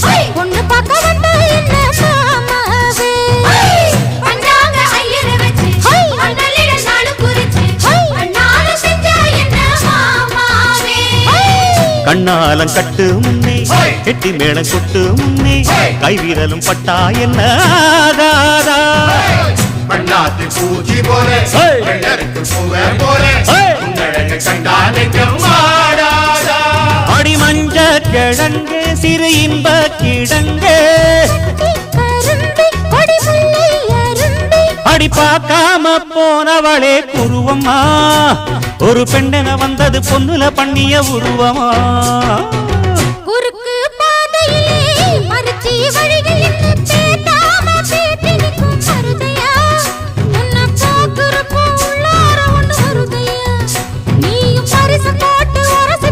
பொண்ணு பார்க்க வந்தா என்ன மாமாவே பஞ்சாங்க ஐயரை வச்சு மண்ணலிட நாளு குறிச்சு அண்ணால செஞ்சா என்ன மாமாவே கண்ணாலம் கட்டு முன்னே கெட்டி மேளம் கொட்டு முன்னே கைவிரலும் பட்டா என்ன ஆகாதா பண்ணாத்து பூச்சி போல வெள்ளருக்கு பூவே போல உன்னழகு கண்டாலே மாடாதா அடி மஞ்ச கிழங்கு சிறு இன்ப கிழங்கு அடி பார்க்காம போனவளே குருவம்மா ஒரு பெண்ணென வந்தது பொண்ணுல பண்ணிய உருவமா குறுக்கு பாதையிலே மறுச்சி வழி